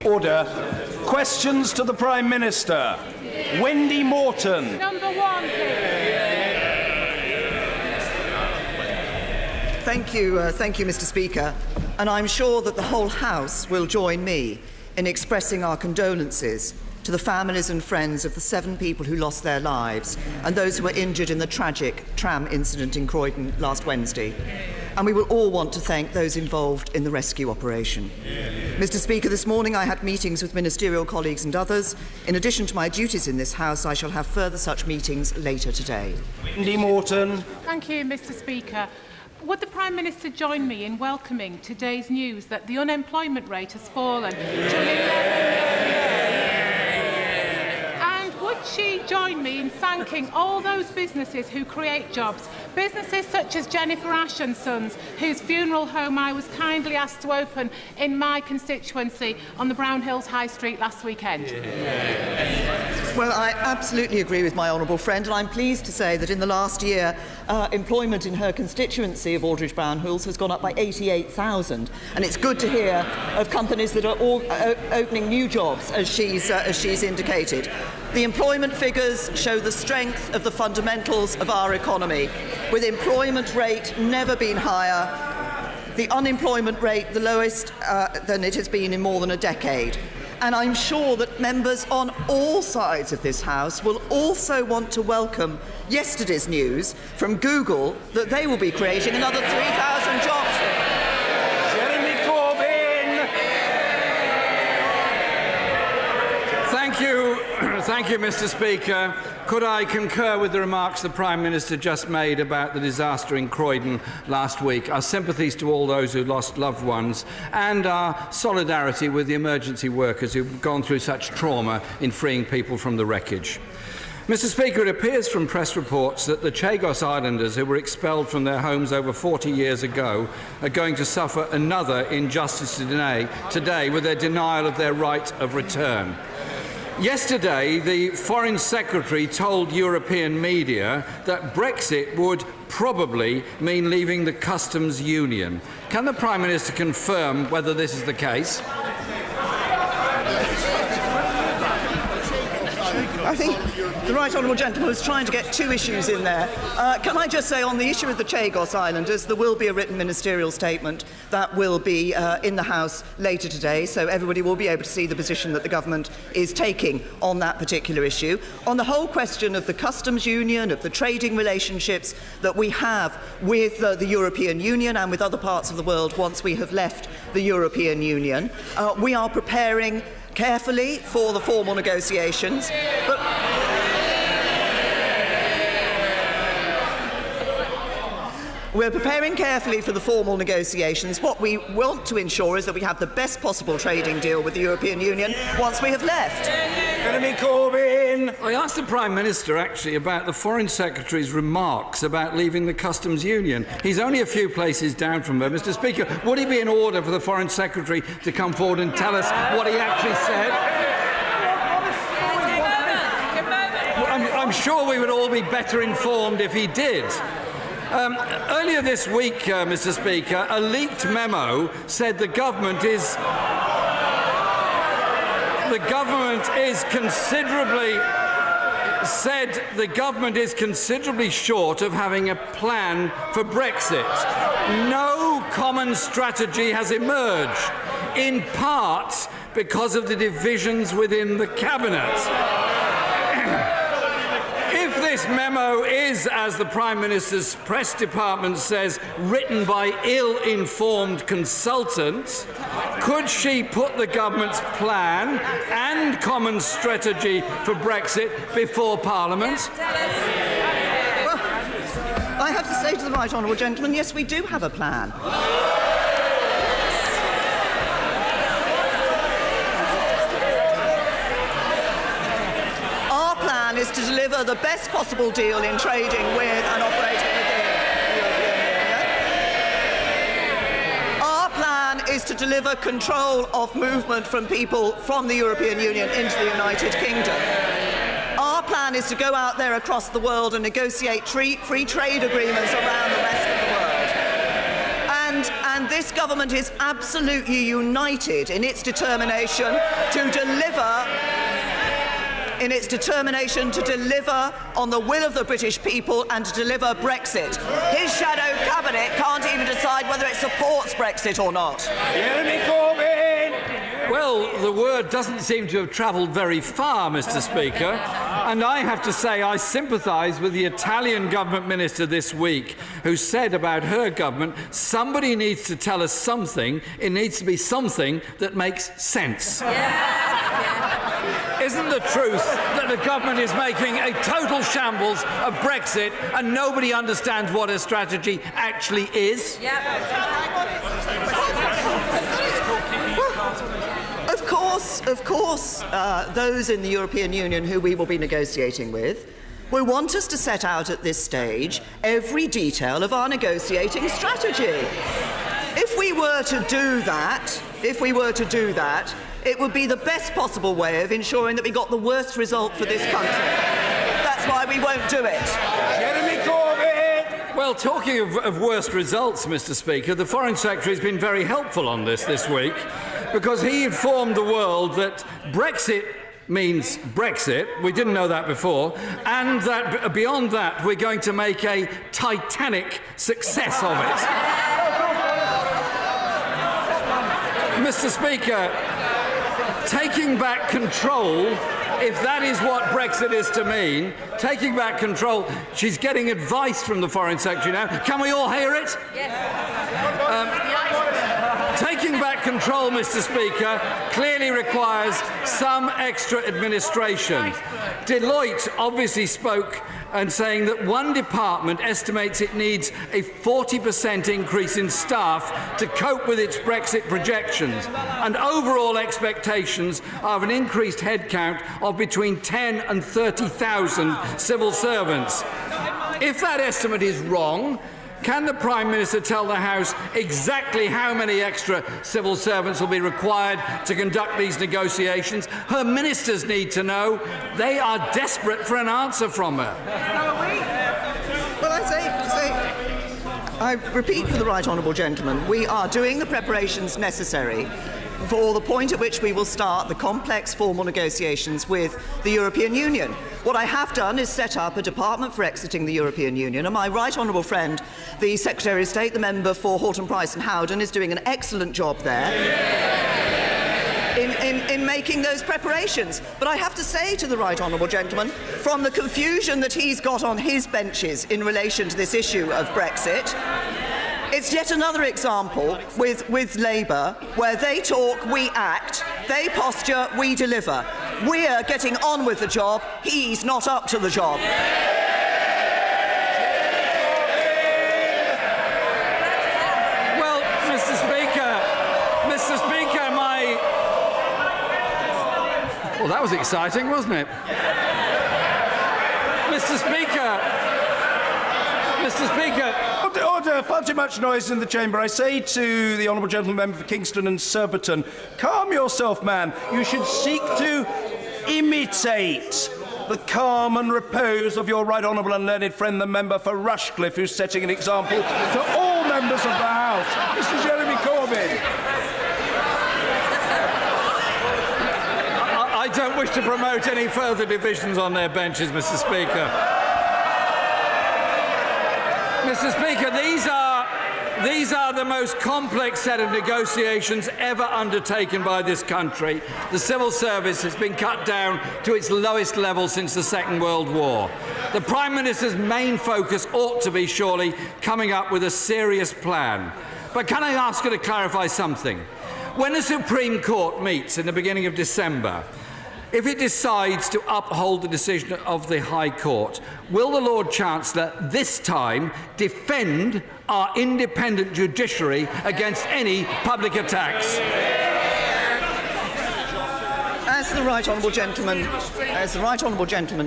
Order. Questions to the Prime Minister. Wendy Morton. Number one, please. Thank you, Mr. Speaker. And I'm sure that the whole House will join me in expressing our condolences to the families and friends of the 7 people who lost their lives and those who were injured in the tragic tram incident in Croydon last Wednesday. And we will all want to thank those involved in the rescue operation. Mr. Speaker, this morning I had meetings with ministerial colleagues and others. In addition to my duties in this House, I shall have further such meetings later today. Wendy Morton. Thank you, Mr. Speaker. Would the Prime Minister join me in welcoming today's news that the unemployment rate has fallen to 11%? And would she join me in thanking all those businesses who create jobs, businesses such as Jennifer Ash and Sons, whose funeral home I was kindly asked to open in my constituency on the Brown Hills High Street last weekend? Well, I absolutely agree with my honourable friend, and I'm pleased to say that in the last year, employment in her constituency of Aldridge Brown Hills has gone up by 88,000, and it's good to hear of companies that are all opening new jobs, as she's indicated. The employment figures show the strength of the fundamentals of our economy, with employment rate never been higher, the unemployment rate the lowest than it has been in more than a decade. And I'm sure that members on all sides of this House will also want to welcome yesterday's news from Google that they will be creating another 3,000 jobs. Jeremy Corbyn. Thank you, Mr. Speaker. Could I concur with the remarks the Prime Minister just made about the disaster in Croydon last week? Our sympathies to all those who lost loved ones and our solidarity with the emergency workers who've gone through such trauma in freeing people from the wreckage. Mr. Speaker, it appears from press reports that the Chagos Islanders who were expelled from their homes over 40 years ago are going to suffer another injustice today with their denial of their right of return. Yesterday, the Foreign Secretary told European media that Brexit would probably mean leaving the customs union. Can the Prime Minister confirm whether this is the case? I think the right honourable gentleman was trying to get 2 issues in there. Can I just say on the issue of the Chagos Islanders, there will be a written ministerial statement that will be in the House later today, so everybody will be able to see the position that the government is taking on that particular issue. On the whole question of the customs union, of the trading relationships that we have with the European Union and with other parts of the world once we have left the European Union, we are preparing carefully for the formal negotiations, but we're preparing carefully for the formal negotiations. What we want to ensure is that we have the best possible trading deal with the European Union once we have left. Jeremy Corbyn. I asked the Prime Minister, actually, about the Foreign Secretary's remarks about leaving the customs union. He's only a few places down from her. Mr. Speaker, would it be in order for the Foreign Secretary to come forward and tell us what he actually said? I'm sure we would all be better informed if he did. Earlier this week, Mr. Speaker, a leaked memo said the government is considerably short of having a plan for Brexit. No common strategy has emerged, in part because of the divisions within the cabinet. If this memo is, as the Prime Minister's press department says, written by ill-informed consultants, could she put the government's plan and common strategy for Brexit before Parliament? Well, I have to say to the right honourable gentleman, yes, we do have a plan. Is to deliver the best possible deal in trading with and operating within the European Union. Our plan is to deliver control of movement from people from the European Union into the United Kingdom. Our plan is to go out there across the world and negotiate free trade agreements around the rest of the world. And this government is absolutely united in its determination to deliver on the will of the British people and to deliver Brexit. His shadow cabinet can't even decide whether it supports Brexit or not. Jeremy Corbyn! Well, the word doesn't seem to have travelled very far, Mr. Speaker, and I have to say I sympathise with the Italian government minister this week who said about her government, somebody needs to tell us something, it needs to be something that makes sense. Isn't the truth that the government is making a total shambles of Brexit and nobody understands what a strategy actually is? Of course, those in the European Union who we will be negotiating with will want us to set out at this stage every detail of our negotiating strategy. If we were to do that, it would be the best possible way of ensuring that we got the worst result for this country. That's why we won't do it. Jeremy Corbyn! Well, talking of worst results, Mr. Speaker, the Foreign Secretary has been very helpful on this week because he informed the world that Brexit means Brexit. We didn't know that before. And that beyond that, we're going to make a titanic success of it. Mr. Speaker, taking back control, if that is what Brexit is to mean, taking back control, she's getting advice from the Foreign Secretary now. Can we all hear it? Taking back control, Mr. Speaker, clearly requires some extra administration. Deloitte obviously spoke and saying that one department estimates it needs a 40% increase in staff to cope with its Brexit projections, and overall expectations are of an increased headcount of between 10 and 30,000 civil servants. If that estimate is wrong, can the Prime Minister tell the House exactly how many extra civil servants will be required to conduct these negotiations? Her ministers need to know. They are desperate for an answer from her. Well, I repeat for the right honourable gentleman, we are doing the preparations necessary for the point at which we will start the complex formal negotiations with the European Union. What I have done is set up a department for exiting the European Union, and my right honourable friend, the Secretary of State, the member for Halton, Price and Howden, is doing an excellent job there in making those preparations. But I have to say to the right honourable gentleman, from the confusion that he's got on his benches in relation to this issue of Brexit, it's yet another example with Labour where they talk, we act, they posture, we deliver. We're getting on with the job, he's not up to the job. Well, Mr. Speaker, Well, that was exciting, wasn't it? Mr. Speaker. Order, far too much noise in the chamber. I say to the honourable gentleman member for Kingston and Surbiton, calm yourself, man. You should seek to imitate the calm and repose of your right honourable and learned friend, the member for Rushcliffe, who's setting an example to all members of the House, Mr. Jeremy Corbyn. I don't wish to promote any further divisions on their benches, Mr. Speaker. Mr. Speaker, these are the most complex set of negotiations ever undertaken by this country. The civil service has been cut down to its lowest level since the Second World War. The Prime Minister's main focus ought to be surely coming up with a serious plan. But can I ask her to clarify something? When the Supreme Court meets in the beginning of December, if it decides to uphold the decision of the High Court, will the Lord Chancellor this time defend our independent judiciary against any public attacks? As the right honourable gentleman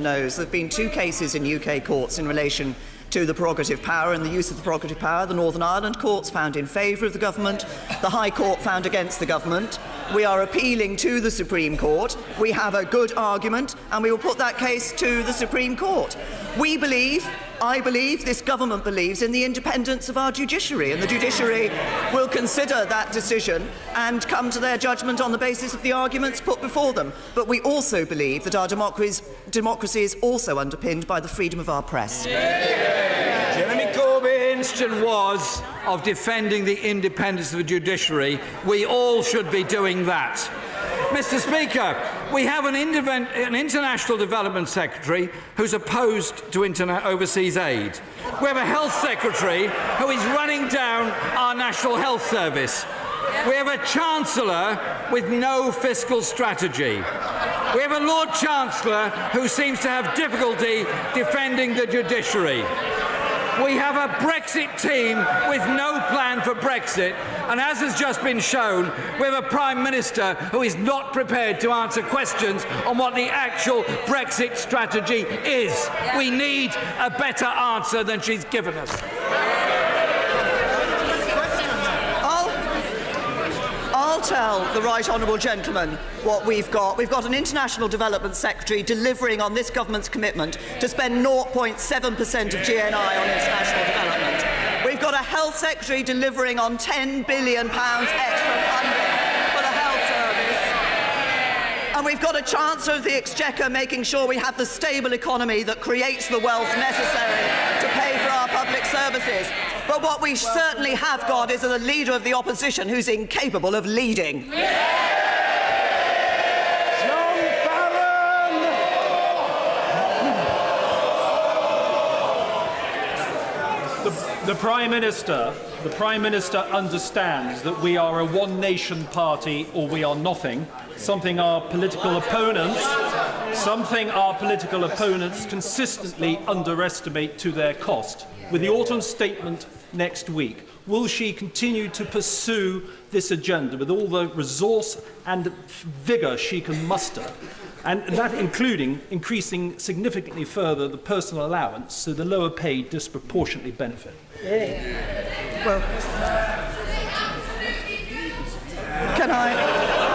knows, there have been two cases in UK courts in relation to the prerogative power and the use of the prerogative power. The Northern Ireland courts found in favour of the government. The High Court found against the government. We are appealing to the Supreme Court. We have a good argument, and we will put that case to the Supreme Court. We believe I believe, this government believes, in the independence of our judiciary, and the judiciary will consider that decision and come to their judgment on the basis of the arguments put before them. But we also believe that our democracy is also underpinned by the freedom of our press. Jeremy Corbyn. The question was of defending the independence of the judiciary. We all should be doing that. Mr. Speaker, we have an international development secretary who's opposed to overseas aid. We have a health secretary who is running down our national health service. We have a chancellor with no fiscal strategy. We have a Lord Chancellor who seems to have difficulty defending the judiciary. We have a Brexit team with no plan for Brexit, and as has just been shown, we have a Prime Minister who is not prepared to answer questions on what the actual Brexit strategy is. We need a better answer than she's given us. I'll tell the right honourable gentleman what we've got. We've got an International Development Secretary delivering on this government's commitment to spend 0.7% of GNI on international development. We've got a Health Secretary delivering on £10 billion extra funding for the health service. And we've got a Chancellor of the Exchequer making sure we have the stable economy that creates the wealth necessary to pay for our public services. But what we certainly have got is a leader of the opposition who's incapable of leading. The Prime Minister understands that we are a one-nation party or we are nothing, something our political opponents consistently underestimate to their cost. With the autumn statement next week, will she continue to pursue this agenda with all the resource and vigour she can muster, and that including increasing significantly further the personal allowance so the lower paid disproportionately benefit? Well, can I?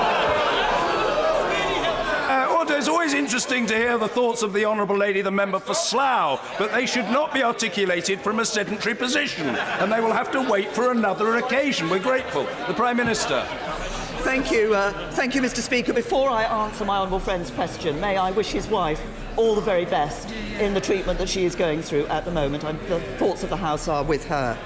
It's always interesting to hear the thoughts of the Honourable Lady, the member for Slough, but they should not be articulated from a sedentary position, and they will have to wait for another occasion. We're grateful. The Prime Minister. Thank you, Mr. Speaker. Before I answer my honourable friend's question, may I wish his wife all the very best in the treatment that she is going through at the moment. The thoughts of the House are with her.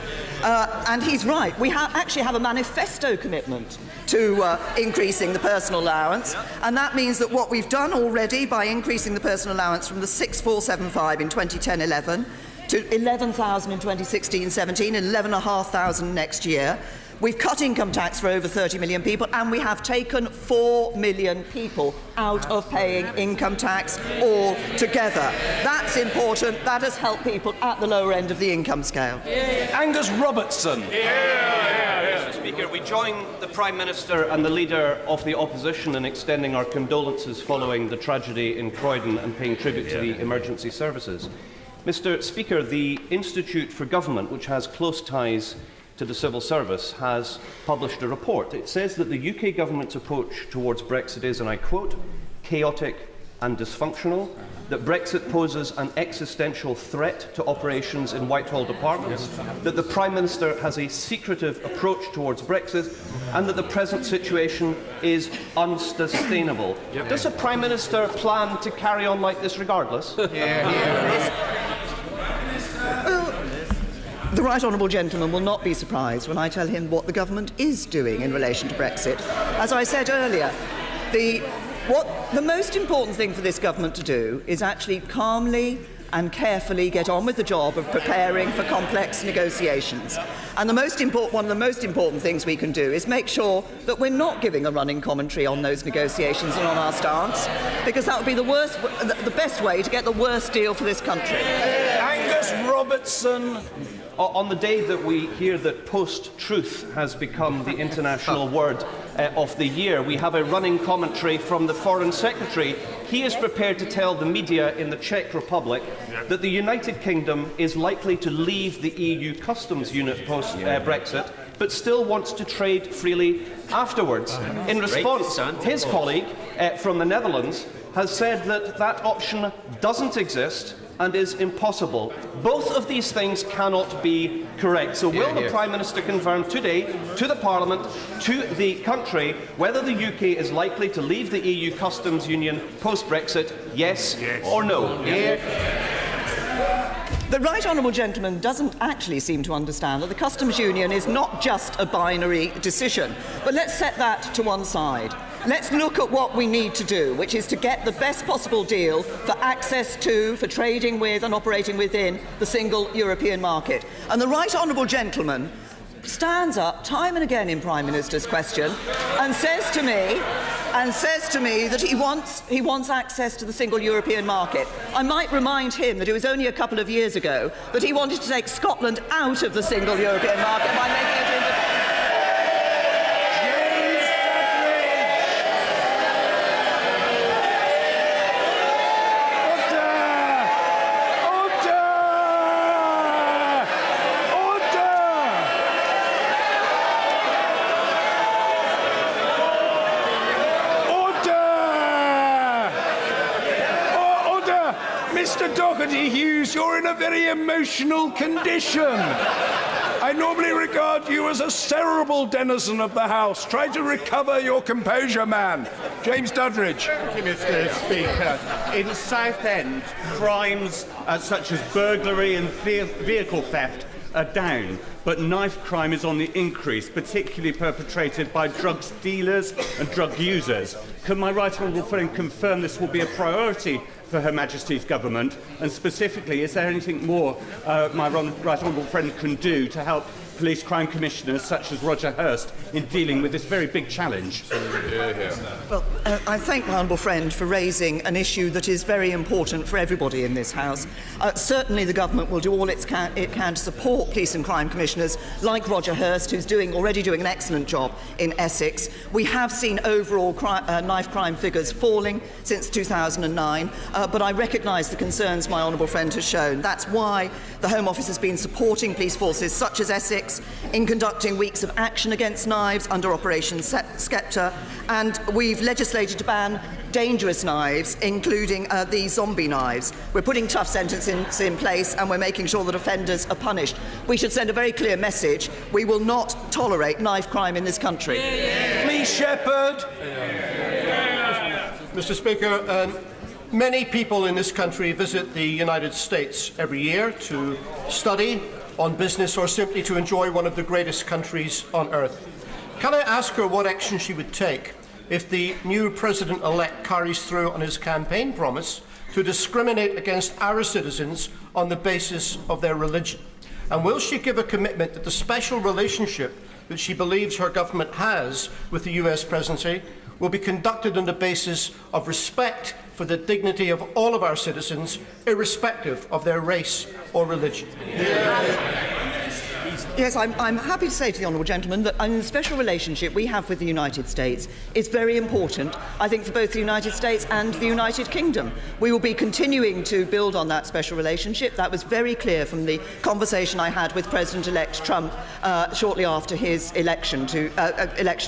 And he's right. We actually have a manifesto commitment to increasing the personal allowance, and that means that what we've done already by increasing the personal allowance from the 6,475 in 2010-11 to 11,000 in 2016-17 and 11,500 next year. We've cut income tax for over 30 million people, and we have taken 4 million people out of paying income tax altogether. That's important. That has helped people at the lower end of the income scale. Angus Robertson. Mr. Speaker, we join the Prime Minister and the Leader of the Opposition in extending our condolences following the tragedy in Croydon and paying tribute to the emergency services. Mr. Speaker, the Institute for Government, which has close ties to the civil service, has published a report. It says that the UK government's approach towards Brexit is, and I quote, chaotic and dysfunctional, that Brexit poses an existential threat to operations in Whitehall departments, that the Prime Minister has a secretive approach towards Brexit, and that the present situation is unsustainable. Does the Prime Minister plan to carry on like this regardless? The right honourable gentleman will not be surprised when I tell him what the government is doing in relation to Brexit. As I said earlier, the most important thing for this government to do is actually calmly and carefully get on with the job of preparing for complex negotiations. And one of the most important things we can do is make sure that we're not giving a running commentary on those negotiations and on our stance, because that would be the best way to get the worst deal for this country. Angus Robertson. On the day that we hear that post-truth has become the international word of the year, we have a running commentary from the Foreign Secretary. He is prepared to tell the media in the Czech Republic that the United Kingdom is likely to leave the EU customs unit post-Brexit but still wants to trade freely afterwards. In response, his colleague from the Netherlands has said that that option doesn't exist and is impossible. Both of these things cannot be correct. So will the Prime Minister confirm today to the Parliament, to the country, whether the UK is likely to leave the EU customs union post-Brexit, yes or no? The right honourable gentleman doesn't actually seem to understand that the customs union is not just a binary decision. But let's set that to one side. Let's look at what we need to do, which is to get the best possible deal for access to, for trading with and operating within the single European market. And the right honourable gentleman stands up time and again in Prime Minister's question and says to me that he wants access to the single European market. I might remind him that it was only a couple of years ago that he wanted to take Scotland out of the single European market by making it independent. Mr. Doherty Hughes, you're in a very emotional condition. I normally regard you as a cerebral denizen of the House. Try to recover your composure, man. James Duddridge. Thank you, Mr. Speaker. In Southend, crimes such as burglary and vehicle theft are down, but knife crime is on the increase, particularly perpetrated by drug dealers and drug users. Can my right honourable friend confirm this will be a priority for Her Majesty's government? And specifically, is there anything more my right honourable friend can do to help police crime commissioners such as Roger Hurst in dealing with this very big challenge? Well, I thank my honourable friend for raising an issue that is very important for everybody in this House. Certainly the government will do all it can to support police and crime commissioners like Roger Hurst, who's already doing an excellent job in Essex. We have seen overall knife crime figures falling since 2009, but I recognise the concerns my honourable friend has shown. That's why the Home Office has been supporting police forces such as Essex in conducting weeks of action against knives under Operation Sceptre, and we've legislated to ban dangerous knives, including these zombie knives. We're putting tough sentences in place and we're making sure that offenders are punished. We should send a very clear message. We will not tolerate knife crime in this country. Please, Shepherd. Mr. Speaker, many people in this country visit the United States every year to study, on business, or simply to enjoy one of the greatest countries on earth. Can I ask her what action she would take if the new President-elect carries through on his campaign promise to discriminate against our citizens on the basis of their religion? And will she give a commitment that the special relationship that she believes her government has with the US presidency will be conducted on the basis of respect for the dignity of all of our citizens, irrespective of their race or religion? Yes, I'm happy to say to the honourable gentleman that the special relationship we have with the United States is very important, I think, for both the United States and the United Kingdom. We will be continuing to build on that special relationship. That was very clear from the conversation I had with President-elect Trump shortly after his election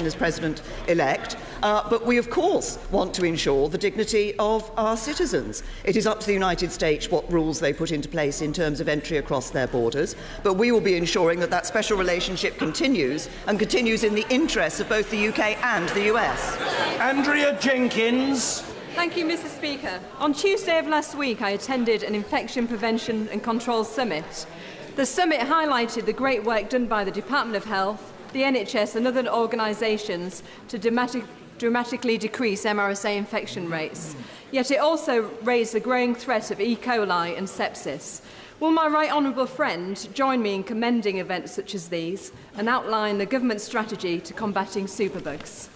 as President-elect. But we, of course, want to ensure the dignity of our citizens. It is up to the United States what rules they put into place in terms of entry across their borders, but we will be ensuring that that special relationship continues, and continues in the interests of both the UK and the US. Andrea Jenkins. Thank you, Mr. Speaker. On Tuesday of last week, I attended an infection prevention and control summit. The summit highlighted the great work done by the Department of Health, the NHS and other organisations to dramatically decrease MRSA infection rates. Yet it also raised the growing threat of E. coli and sepsis. Will my right honourable friend join me in commending events such as these and outline the government strategy to combating superbugs?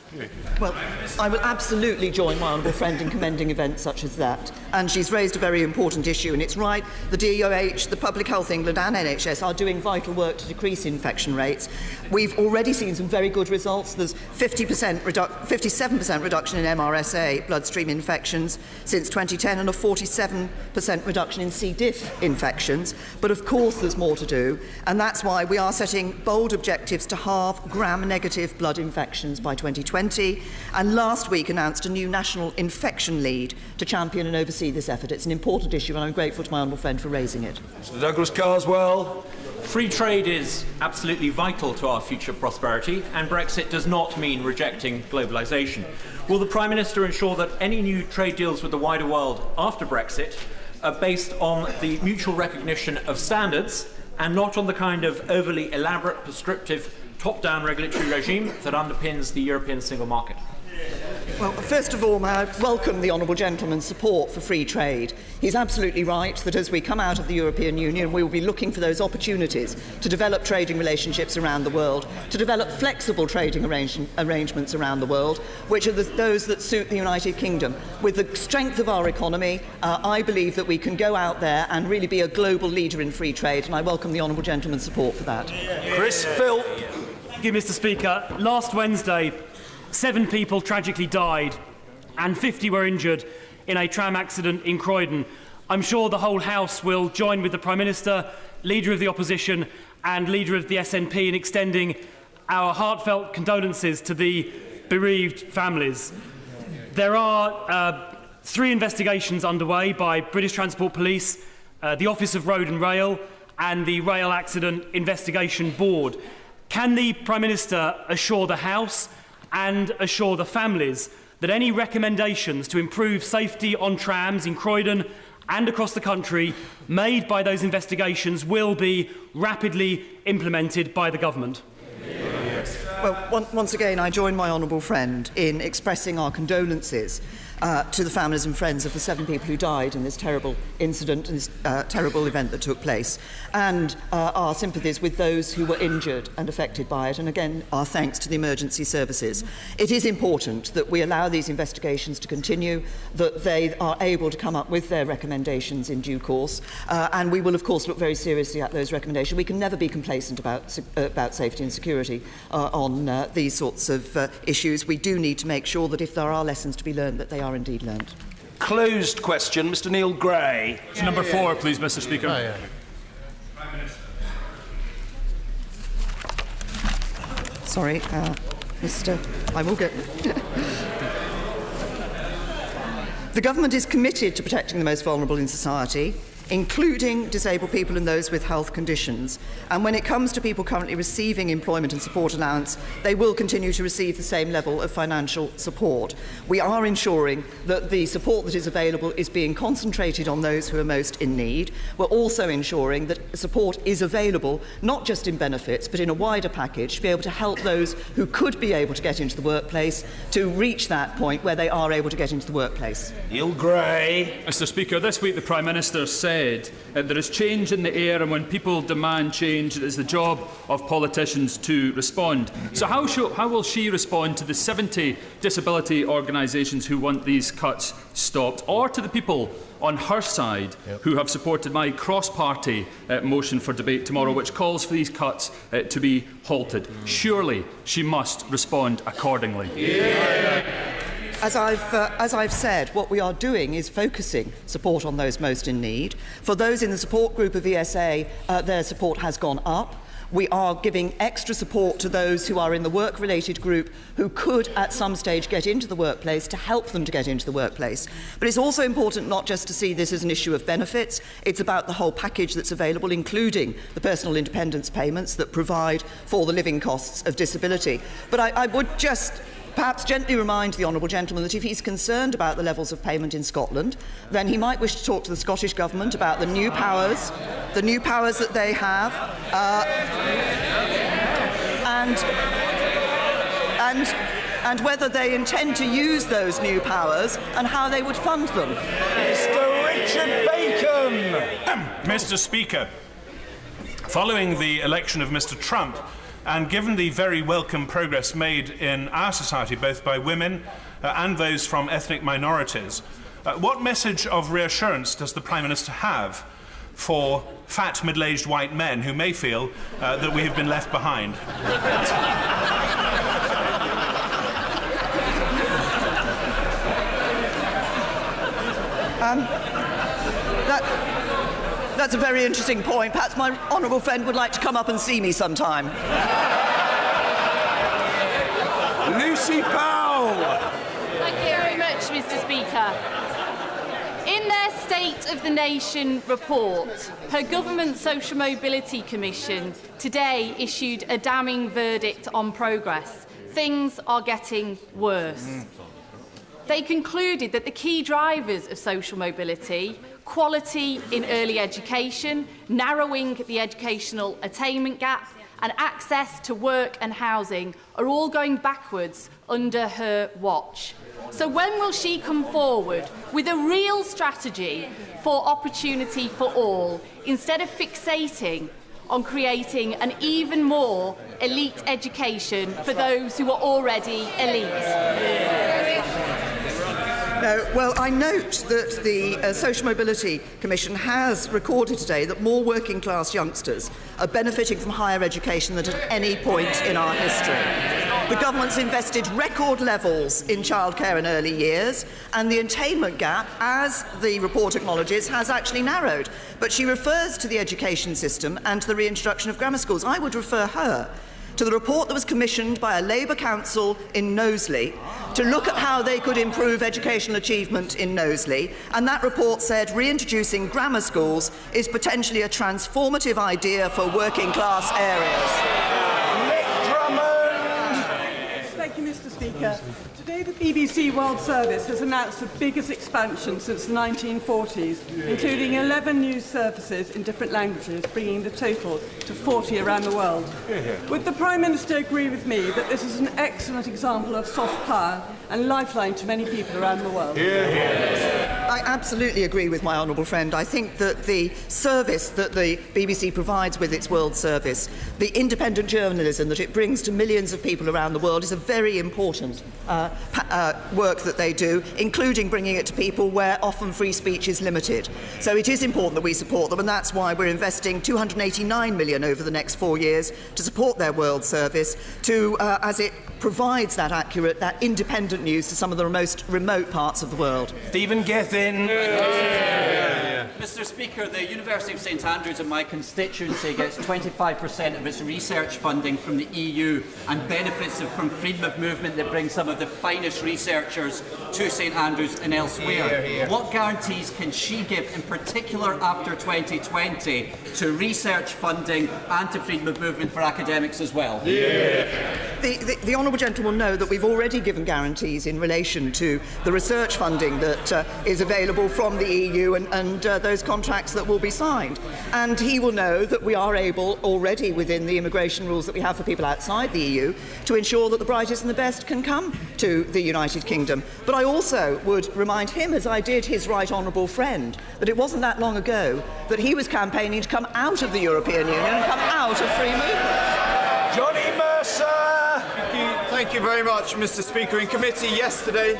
Well, I will absolutely join my honourable friend in commending events such as that. And she's raised a very important issue, and it's right, the DOH, the Public Health England and NHS are doing vital work to decrease infection rates. We've already seen some very good results. There's 57% reduction in MRSA bloodstream infections since 2010 and a 47% reduction in C. diff infections. But of course there's more to do, and that's why we are setting bold objectives to halve gram-negative blood infections by 2020, and last week announced a new national infection lead to champion and oversee this effort. It's an important issue, and I'm grateful to my honourable friend for raising it. Mr. Douglas Carswell. Free trade is absolutely vital to our future prosperity, and Brexit does not mean rejecting globalisation. Will the Prime Minister ensure that any new trade deals with the wider world after Brexit are based on the mutual recognition of standards and not on the kind of overly elaborate, prescriptive, top-down regulatory regime that underpins the European single market? Well, first of all, may I welcome the honourable gentleman's support for free trade. He's absolutely right that as we come out of the European Union, we will be looking for those opportunities to develop trading relationships around the world, to develop flexible trading arrangements around the world, which are those that suit the United Kingdom. With the strength of our economy, I believe that we can go out there and really be a global leader in free trade, and I welcome the honourable gentleman's support for that. Chris Philp. Thank you, Mr. Speaker. Last Wednesday, 7 people tragically died and 50 were injured in a tram accident in Croydon. I'm sure the whole House will join with the Prime Minister, Leader of the Opposition and Leader of the SNP in extending our heartfelt condolences to the bereaved families. There are 3 investigations underway by British Transport Police, the Office of Road and Rail and the Rail Accident Investigation Board. Can the Prime Minister assure the House and assure the families that any recommendations to improve safety on trams in Croydon and across the country made by those investigations will be rapidly implemented by the government? Well, once again, I join my honourable friend in expressing our condolences to the families and friends of the 7 people who died in this terrible incident and this terrible event that took place, and our sympathies with those who were injured and affected by it, and again our thanks to the emergency services. It is important that we allow these investigations to continue, that they are able to come up with their recommendations in due course, and we will of course look very seriously at those recommendations. We can never be complacent about safety and security on these sorts of issues. We do need to make sure that if there are lessons to be learned, that they are indeed learned. Closed question, Mr. Neil Gray. Number 4, please, Mr. Speaker. Sorry, Mr. I will get. The government is committed to protecting the most vulnerable in society, including disabled people and those with health conditions. And when it comes to people currently receiving employment and support allowance, they will continue to receive the same level of financial support. We are ensuring that the support that is available is being concentrated on those who are most in need. We're also ensuring that support is available, not just in benefits, but in a wider package, to be able to help those who could be able to get into the workplace to reach that point where they are able to get into the workplace. Neil Gray. Mr. Speaker, this week the Prime Minister said there is change in the air, and when people demand change, it is the job of politicians to respond. So how will she respond to the 70 disability organisations who want these cuts stopped, or to the people on her side who have supported my cross-party motion for debate tomorrow, which calls for these cuts to be halted? Surely she must respond accordingly. As I've said, what we are doing is focusing support on those most in need. For those in the support group of ESA, their support has gone up. We are giving extra support to those who are in the work-related group who could at some stage get into the workplace, to help them to get into the workplace. But it's also important not just to see this as an issue of benefits, it's about the whole package that's available, including the personal independence payments that provide for the living costs of disability. But I would just perhaps gently remind the honourable gentleman that if he's concerned about the levels of payment in Scotland, then he might wish to talk to the Scottish Government about the new powers that they have, and whether they intend to use those new powers and how they would fund them. Mr. Richard Bacon. Mr. Speaker, following the election of Mr. Trump, And given the very welcome progress made in our society, both by women and those from ethnic minorities, what message of reassurance does the Prime Minister have for fat, middle-aged white men who may feel that we have been left behind? That's a very interesting point. Perhaps my honourable friend would like to come up and see me sometime. Lucy Powell! Thank you very much, Mr. Speaker. In their State of the Nation report, her Government Social Mobility Commission today issued a damning verdict on progress. Things are getting worse. They concluded that the key drivers of social mobility, quality in early education, narrowing the educational attainment gap, and access to work and housing are all going backwards under her watch. So when will she come forward with a real strategy for opportunity for all, instead of fixating on creating an even more elite education for those who are already elite? No, well, I note that the Social Mobility Commission has recorded today that more working-class youngsters are benefiting from higher education than at any point in our history. The government's invested record levels in childcare in early years, and the attainment gap, as the report acknowledges, has actually narrowed. But she refers to the education system and to the reintroduction of grammar schools. I would refer her to the report that was commissioned by a Labour council in Knowsley to look at how they could improve educational achievement in Knowsley, and that report said reintroducing grammar schools is potentially a transformative idea for working class areas. Thank you, Mr. Speaker. Today, the BBC World Service has announced the biggest expansion since the 1940s, including 11 news services in different languages, bringing the total to 40 around the world. Would the Prime Minister agree with me that this is an excellent example of soft power and lifeline to many people around the world? I absolutely agree with my honourable friend. I think that the service that the BBC provides with its World Service, the independent journalism that it brings to millions of people around the world, is a very important work that they do, including bringing it to people where often free speech is limited. So it is important that we support them, and that's why we're investing £289 million over the next 4 years to support their World Service, as it provides that accurate, that independent news to some of the most remote parts of the world. Stephen Gethin. Mr. Speaker, the University of St Andrews in my constituency gets 25% of its research funding from the EU and benefits from freedom of movement that brings some of the finest researchers to St Andrews and elsewhere. What guarantees can she give, in particular after 2020, to research funding and to freedom of movement for academics as well? The honourable gentleman will know that we've already given guarantees in relation to the research funding that is available from the EU and those contracts that will be signed. And he will know that we are able already, within the immigration rules that we have for people outside the EU, to ensure that the brightest and the best can come to the United Kingdom. But I also would remind him, as I did his right honourable friend, that it wasn't that long ago that he was campaigning to come out of the European Union and come out of free movement. Johnny Mercer! Thank you very much, Mr. Speaker. In committee yesterday,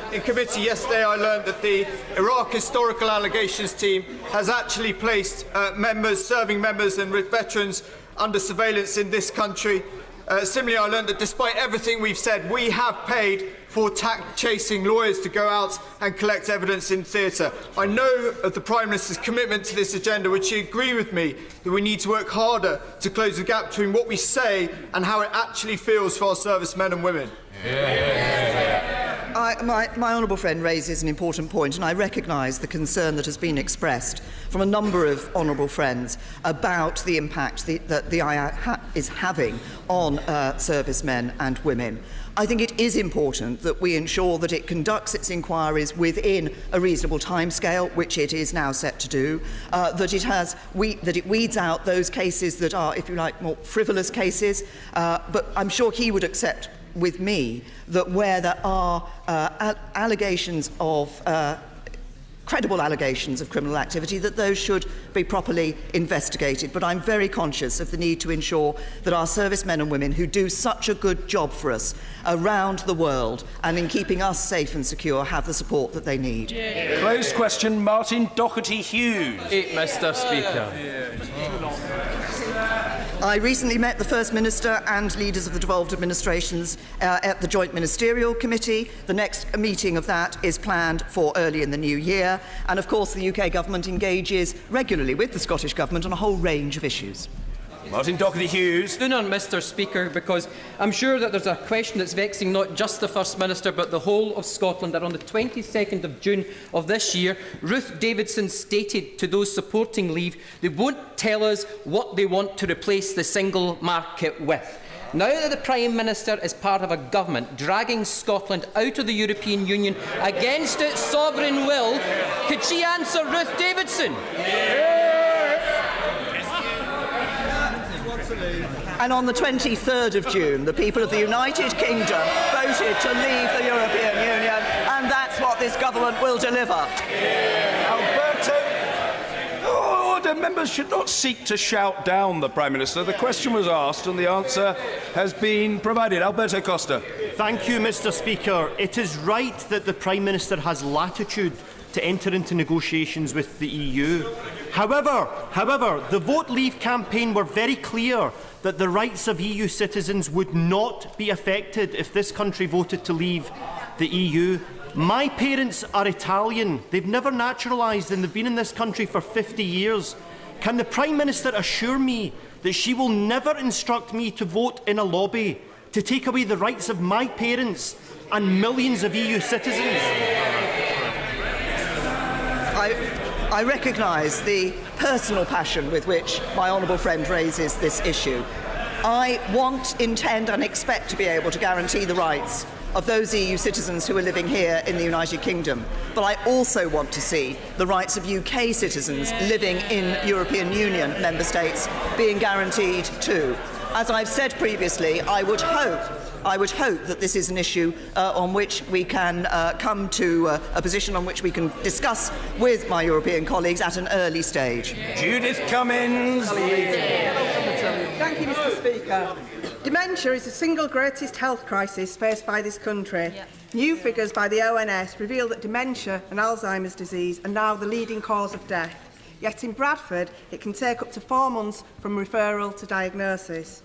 I learned that the Iraq Historical Allegations team has actually placed serving members and veterans under surveillance in this country. Similarly, I learned that despite everything we've said, we have paid for chasing lawyers to go out and collect evidence in theatre. I know of the Prime Minister's commitment to this agenda. Would she agree with me that we need to work harder to close the gap between what we say and how it actually feels for our servicemen and women? My honourable friend raises an important point, and I recognise the concern that has been expressed from a number of honourable friends about the impact that the IA is having on servicemen and women. I think it is important that we ensure that it conducts its inquiries within a reasonable timescale, which it is now set to do, that it weeds out those cases that are, if you like, more frivolous cases, but I'm sure he would accept with me that where there are allegations of credible allegations of criminal activity, that those should be properly investigated. But I'm very conscious of the need to ensure that our servicemen and women who do such a good job for us around the world and in keeping us safe and secure have the support that they need. Closed question, Martin Doherty-Hughes. Mr. Speaker. I recently met the First Minister and leaders of the devolved administrations at the Joint Ministerial Committee. The next meeting of that is planned for early in the new year. And of course, the UK Government engages regularly with the Scottish Government on a whole range of issues. Martin Doherty-Hughes. Soon on, Mr. Speaker, because I'm sure that there's a question that's vexing not just the First Minister but the whole of Scotland, that on the 22nd of June of this year, Ruth Davidson stated to those supporting Leave they won't tell us what they want to replace the single market with. Now that the Prime Minister is part of a government dragging Scotland out of the European Union against its sovereign will, could she answer Ruth Davidson? And on the 23rd of June, the people of the United Kingdom voted to leave the European Union, and that's what this government will deliver. Alberto. Order. Members should not seek to shout down the Prime Minister. The question was asked and the answer has been provided. Alberto Costa. Thank you, Mr. Speaker. It is right that the Prime Minister has latitude to enter into negotiations with the EU. However, the Vote Leave campaign were very clear that the rights of EU citizens would not be affected if this country voted to leave the EU. My parents are Italian. They've never naturalised and they've been in this country for 50 years. Can the Prime Minister assure me that she will never instruct me to vote in a lobby to take away the rights of my parents and millions of EU citizens? I recognise the personal passion with which my honourable friend raises this issue. I want, intend and expect to be able to guarantee the rights of those EU citizens who are living here in the United Kingdom. But I also want to see the rights of UK citizens living in European Union member states being guaranteed too. As I've said previously, I would hope that this is an issue on which we can come to a position on which we can discuss with my European colleagues at an early stage. Judith Cummins. Thank you, Mr. Speaker. Dementia is the single greatest health crisis faced by this country. New figures by the ONS reveal that dementia and Alzheimer's disease are now the leading cause of death. Yet in Bradford, it can take up to 4 months from referral to diagnosis.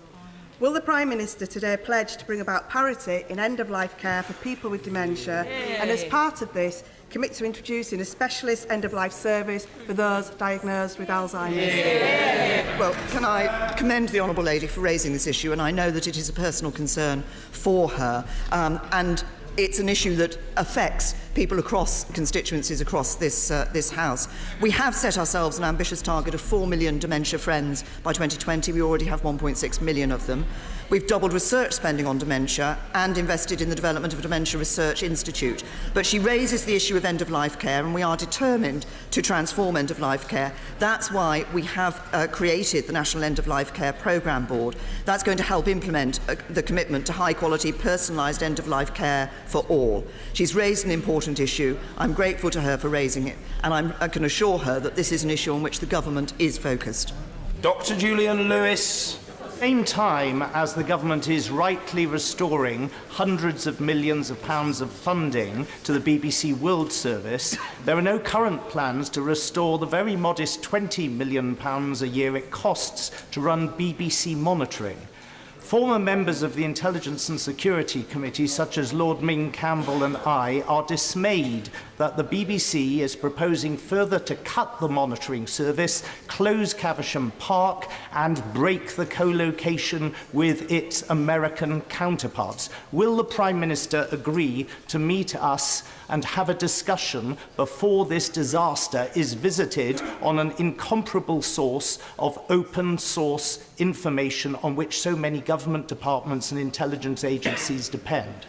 Will the Prime Minister today pledge to bring about parity in end-of-life care for people with dementia, and as part of this, commit to introducing a specialist end-of-life service for those diagnosed with Alzheimer's? Well, can I commend the Honourable Lady for raising this issue, and I know that it is a personal concern for her, and it's an issue that affects people across constituencies across this House. We have set ourselves an ambitious target of 4 million dementia friends by 2020. We already have 1.6 million of them. We've doubled research spending on dementia and invested in the development of a Dementia Research Institute. But she raises the issue of end-of-life care, and we are determined to transform end-of-life care. That's why we have created the National End-of-Life Care Programme Board. That's going to help implement the commitment to high-quality, personalised end-of-life care for all. She's raised an important issue. I'm grateful to her for raising it, and I can assure her that this is an issue on which the government is focused. Dr. Julian Lewis. At the same time as the government is rightly restoring hundreds of millions of pounds of funding to the BBC World Service, there are no current plans to restore the very modest £20 million a year it costs to run BBC monitoring. Former members of the Intelligence and Security Committee, such as Lord Ming Campbell and I, are dismayed that the BBC is proposing further to cut the monitoring service, close Caversham Park and break the co-location with its American counterparts. Will the Prime Minister agree to meet us and have a discussion before this disaster is visited on an incomparable source of open source information on which so many government departments and intelligence agencies depend?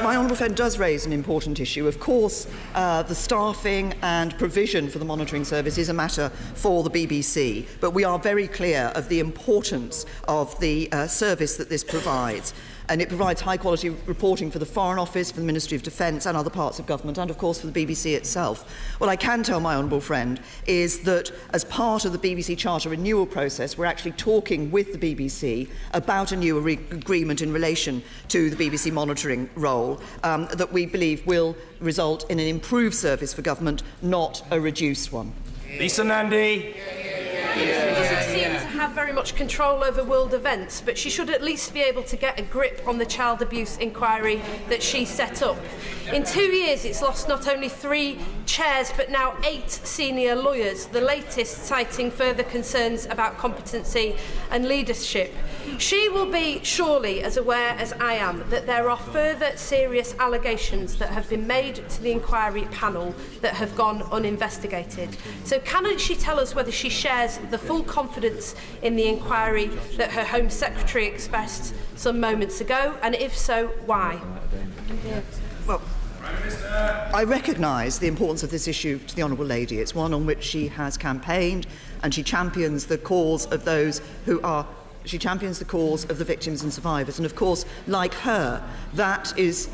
My honourable friend does raise an important issue. Of course, the staffing and provision for the monitoring service is a matter for the BBC, but we are very clear of the importance of the service that this provides. And it provides high-quality reporting for the Foreign Office, for the Ministry of Defence and other parts of government, and, of course, for the BBC itself. What I can tell my honourable friend is that as part of the BBC Charter renewal process, we're actually talking with the BBC about a new agreement in relation to the BBC monitoring role that we believe will result in an improved service for government, not a reduced one. Lisa Nandy. She doesn't seem to have very much control over world events, but she should at least be able to get a grip on the child abuse inquiry that she set up. In 2 years, it's lost not only 3 chairs, but now 8 senior lawyers, the latest citing further concerns about competency and leadership. She will be surely as aware as I am that there are further serious allegations that have been made to the inquiry panel that have gone uninvestigated. So can she tell us whether she shares the full confidence in the inquiry that her Home Secretary expressed some moments ago, and if so, why? Well, I recognise the importance of this issue to the Honourable Lady. It's one on which she has campaigned, and she champions the cause of those who are... She champions the cause of the victims and survivors. And of course, like her, it is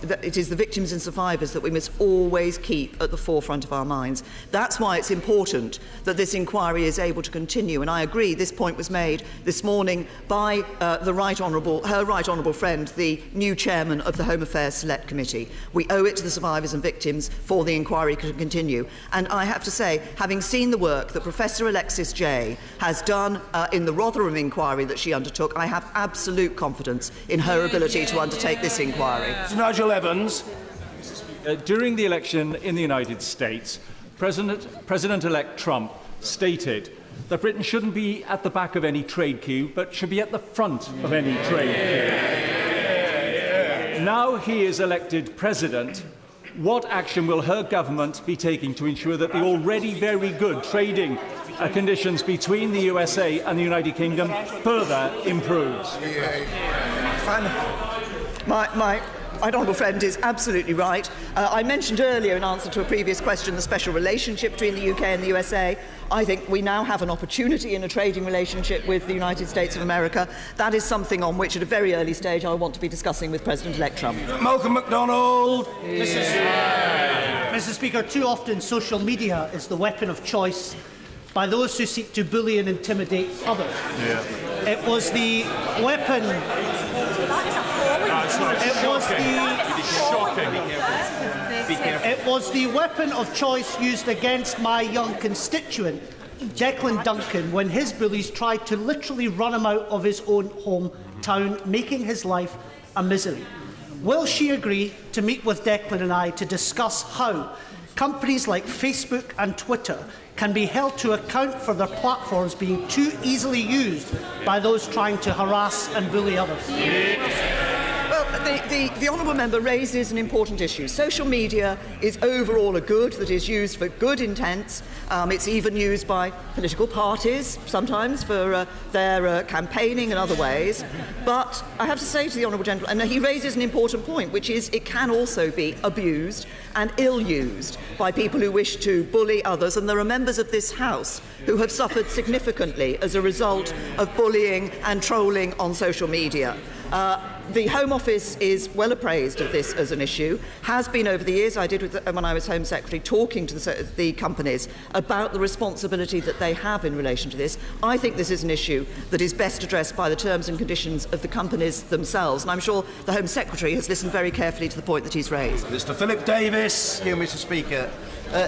the victims and survivors that we must always keep at the forefront of our minds. That's why it's important that this inquiry is able to continue. And I agree, this point was made this morning by her Right Honourable friend, the new chairman of the Home Affairs Select Committee. We owe it to the survivors and victims for the inquiry to continue. And I have to say, having seen the work that Professor Alexis Jay has done in the Rotherham inquiry that she undertook, I have absolute confidence in her ability to undertake this inquiry. Nigel Evans. During the election in the United States, President-elect Trump stated that Britain shouldn't be at the back of any trade queue, but should be at the front of any trade queue. Now he is elected president. What action will her government be taking to ensure that the already very good trading conditions between the USA and the United Kingdom further improves? My honourable friend is absolutely right. I mentioned earlier in answer to a previous question the special relationship between the UK and the USA. I think we now have an opportunity in a trading relationship with the United States of America. That is something on which at a very early stage I want to be discussing with President-elect Trump. Malcolm MacDonald. Mr. Speaker, too often social media is the weapon of choice by those who seek to bully and intimidate others. It was the weapon... It was the weapon of choice used against my young constituent, Declan Duncan, when his bullies tried to literally run him out of his own hometown, making his life a misery. Will she agree to meet with Declan and I to discuss how companies like Facebook and Twitter can be held to account for their platforms being too easily used by those trying to harass and bully others? Well, the honourable member raises an important issue. Social media is overall a good that is used for good intents. It's even used by political parties sometimes for their campaigning and other ways. But I have to say to the honourable gentleman, and he raises an important point, which is it can also be abused and ill-used by people who wish to bully others. And there are members of this House who have suffered significantly as a result of bullying and trolling on social media. The Home Office is well appraised of this as an issue, has been over the years. I did when I was Home Secretary, talking to the companies about the responsibility that they have in relation to this. I think this is an issue that is best addressed by the terms and conditions of the companies themselves, and I'm sure the Home Secretary has listened very carefully to the point that he's raised. Mr. Philip Davis. Thank you, Mr. Speaker.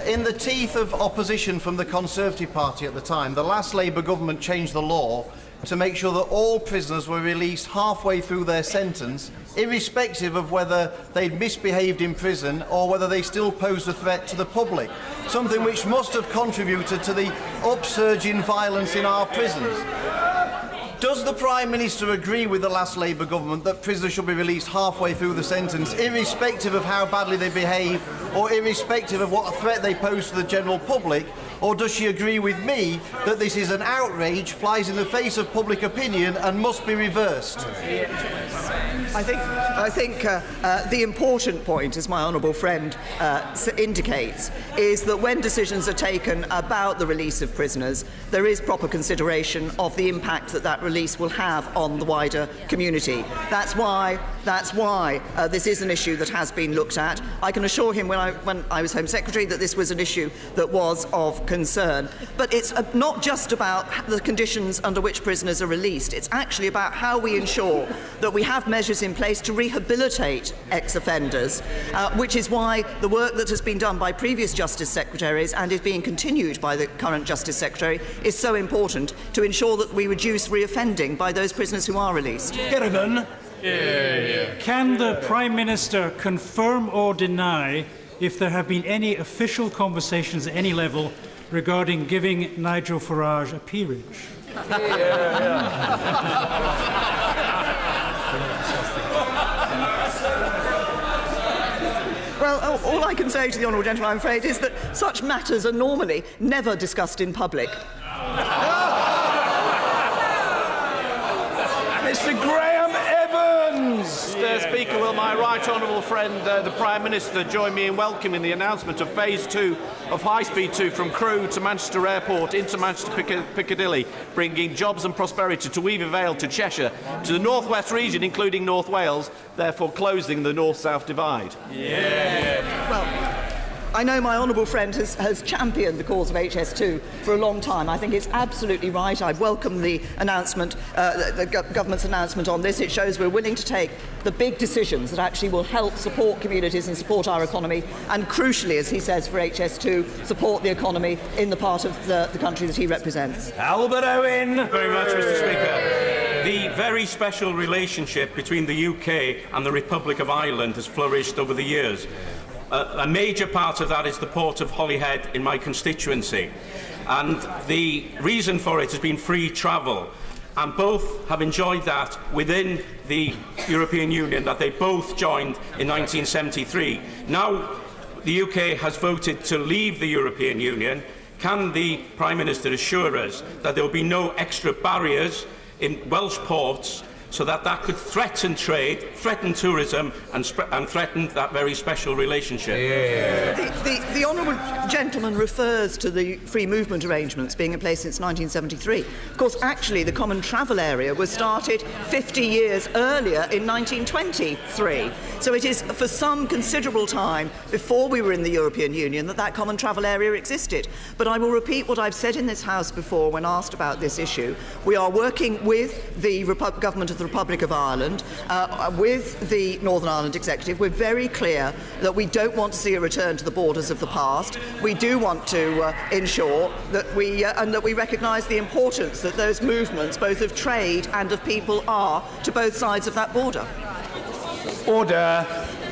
In the teeth of opposition from the Conservative Party at the time, the last Labour government changed the law to make sure that all prisoners were released halfway through their sentence, irrespective of whether they'd misbehaved in prison or whether they still posed a threat to the public, something which must have contributed to the upsurge in violence in our prisons. Does the Prime Minister agree with the last Labour government that prisoners should be released halfway through the sentence, irrespective of how badly they behave or irrespective of what threat they pose to the general public? Or does she agree with me that this is an outrage, flies in the face of public opinion and must be reversed? I think the important point, as my honourable friend indicates, is that when decisions are taken about the release of prisoners, there is proper consideration of the impact that that release will have on the wider community. That's why this is an issue that has been looked at. I can assure him when I was Home Secretary that this was an issue that was of concern. But it's not just about the conditions under which prisoners are released. It's actually about how we ensure that we have measures in place to rehabilitate ex-offenders, which is why the work that has been done by previous Justice Secretaries and is being continued by the current Justice Secretary is so important to ensure that we reduce reoffending by those prisoners who are released. Can the Prime Minister confirm or deny if there have been any official conversations at any level regarding giving Nigel Farage a peerage? Well, all I can say to the honourable gentleman, I'm afraid, is that such matters are normally never discussed in public. Mr. Graham Evans! Mr. Speaker, will my right honourable friend, the Prime Minister, join me in welcoming the announcement of Phase 2 of High Speed 2 from Crewe to Manchester Airport into Manchester Piccadilly, bringing jobs and prosperity to Weaver Vale, to Cheshire, to the North West region, including North Wales, therefore closing the North-South divide. Well, I know my honourable friend has championed the cause of HS2 for a long time. I think it's absolutely right. I welcome the announcement, the government's announcement on this. It shows we're willing to take the big decisions that actually will help support communities and support our economy, and crucially, as he says, for HS2, support the economy in the part of the country that he represents. Albert Owen! Very much, Mr. Speaker. The very special relationship between the UK and the Republic of Ireland has flourished over the years. A major part of that is the port of Holyhead in my constituency, and the reason for it has been free travel, and both have enjoyed that within the European Union that they both joined in 1973. Now the UK has voted to leave the European Union. Can the Prime Minister assure us that there will be no extra barriers in Welsh ports so that could threaten trade, threaten tourism, and threaten that very special relationship? The honourable gentleman refers to the free movement arrangements being in place since 1973. Of course, actually, the Common Travel Area was started 50 years earlier in 1923. So it is for some considerable time before we were in the European Union that Common Travel Area existed. But I will repeat what I've said in this House before when asked about this issue. We are working with the government of the Republic of Ireland, with the Northern Ireland Executive. We're very clear that we don't want to see a return to the borders of the past. We do want to ensure that we recognise the importance that those movements, both of trade and of people, are to both sides of that border. Order.